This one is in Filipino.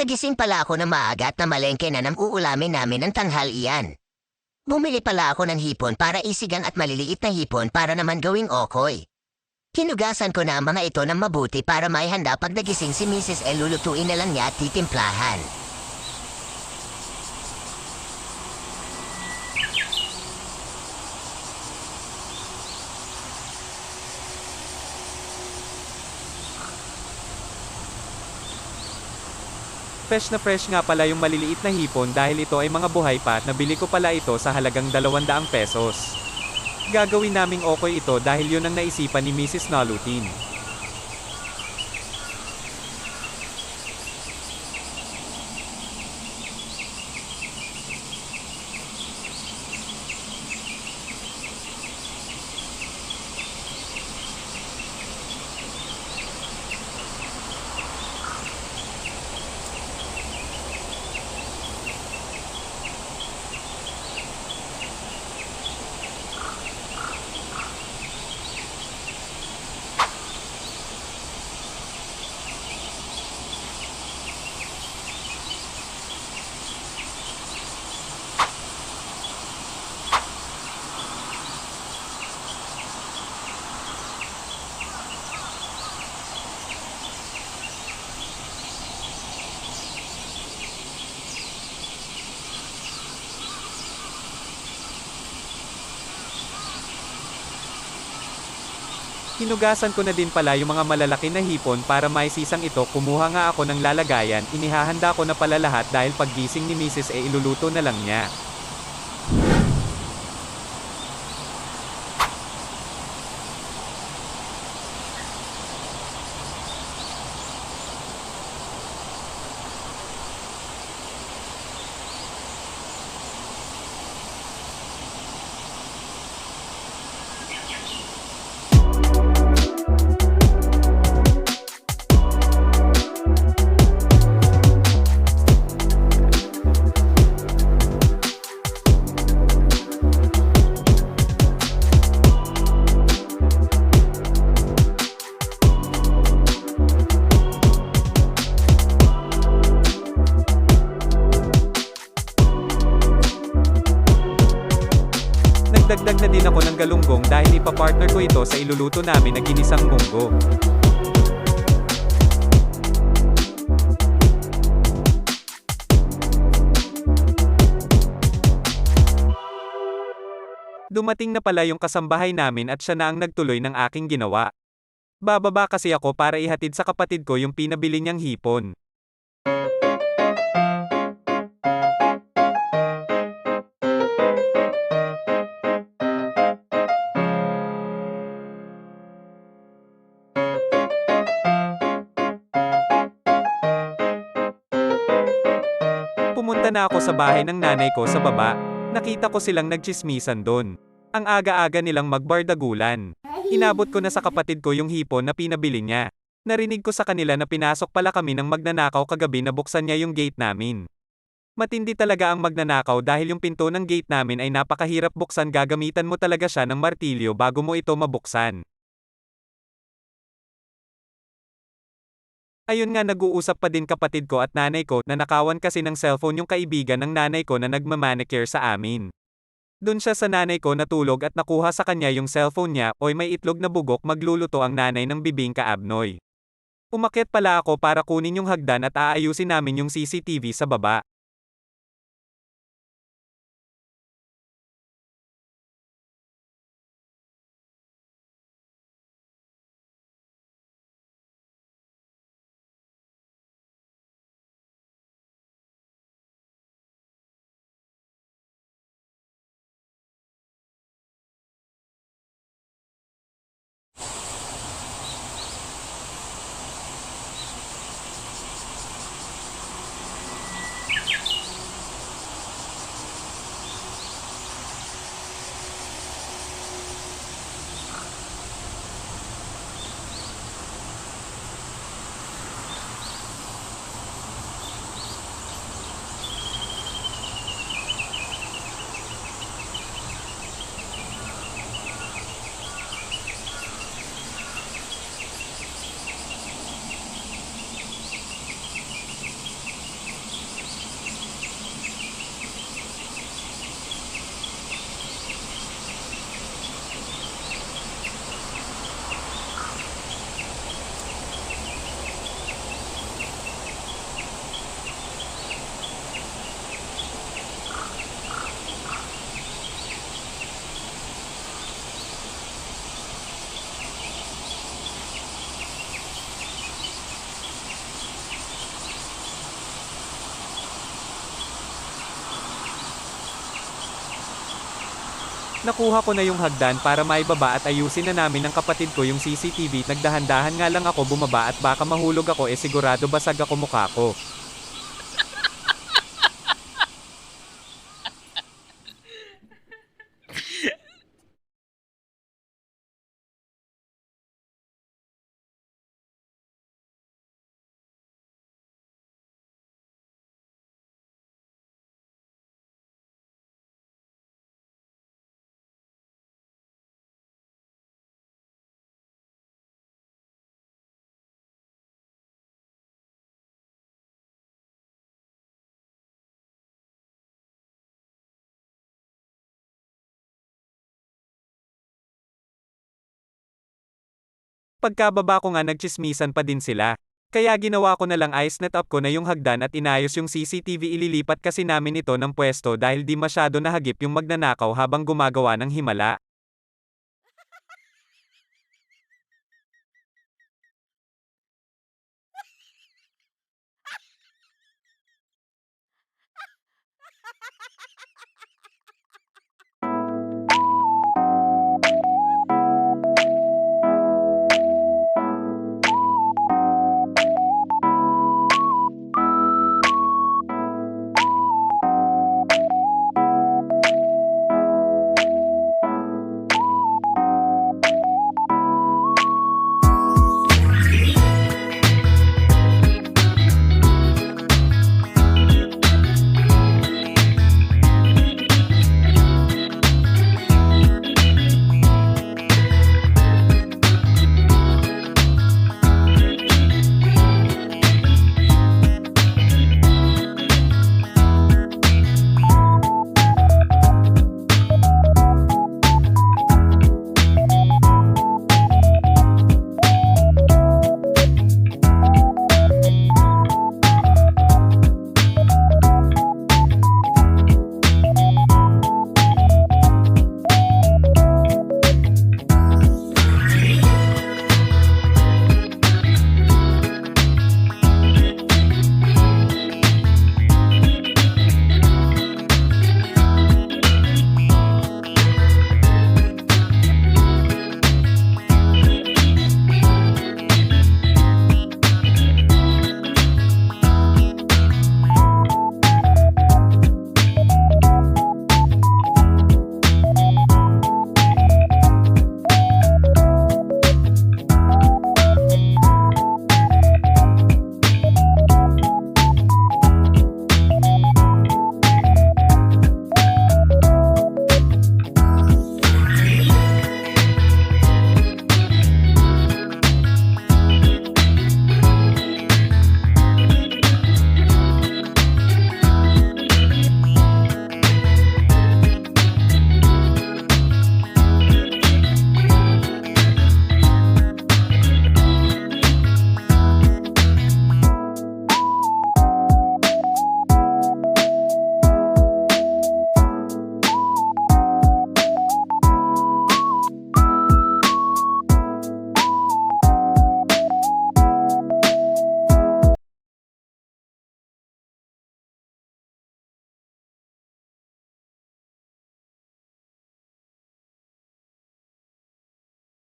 Nagising pala ako ng maaga at namalengke na ng uulamin namin ng tanghalian. Bumili pala ako ng hipon para isigang at maliliit na hipon para naman gawing okoy. Hinugasan ko na ang mga ito ng mabuti para may handa pag nagising si Mrs. L. Lulutuin na lang niya at titimplahan. Fresh nga pala yung maliliit na hipon dahil ito ay mga buhay pa at nabili ko pala ito sa halagang 200 pesos. Gagawin naming okoy ito dahil yun ang naisipan ni Mrs. Nalutin. Hinugasan ko na din pala yung mga malalaki na hipon para maisisang ito. Kumuha nga ako ng lalagayan, inihahanda ko na pala lahat dahil paggising ni Mrs. iluluto na lang niya. Nagdagdag na din ako ng galunggong dahil ipapartner ko ito sa iluluto namin na ginisang munggo. Dumating na pala yung kasambahay namin at siya na ang nagtuloy ng aking ginawa. Bababa kasi ako para ihatid sa kapatid ko yung pinabili niyang hipon. Pumunta na ako sa bahay ng nanay ko sa baba. Nakita ko silang nagtsismisan doon. Ang aga-aga nilang magbardagulan. Inabot ko na sa kapatid ko yung hipon na pinabili niya. Narinig ko sa kanila na pinasok pala kami ng magnanakaw kagabi na buksan niya yung gate namin. Matindi talaga ang magnanakaw dahil yung pinto ng gate namin ay napakahirap buksan. Gagamitan mo talaga siya ng martilyo bago mo ito mabuksan. Ayun nga, nag-uusap pa din kapatid ko at nanay ko na nakawan kasi ng cellphone yung kaibigan ng nanay ko na nagmamanicure sa amin. Doon siya sa nanay ko natulog at nakuha sa kanya yung cellphone niya. Oy, may itlog na bugok, magluluto ang nanay ng bibingka abnoy. Umakyat pala ako para kunin yung hagdan at aayusin namin yung CCTV sa baba. Nakuha ko na yung hagdan para maibaba at ayusin na namin ng kapatid ko yung CCTV. Nagdahan-dahan nga lang ako bumaba at baka mahulog ako sigurado basag ako mukha ko. Pagkababa ko nga nagtsismisan pa din sila. Kaya ginawa ko na lang i-net up ko na yung hagdan at inayos yung CCTV. Ililipat kasi namin ito ng pwesto dahil di masyado nahagip yung magnanakaw habang gumagawa ng himala.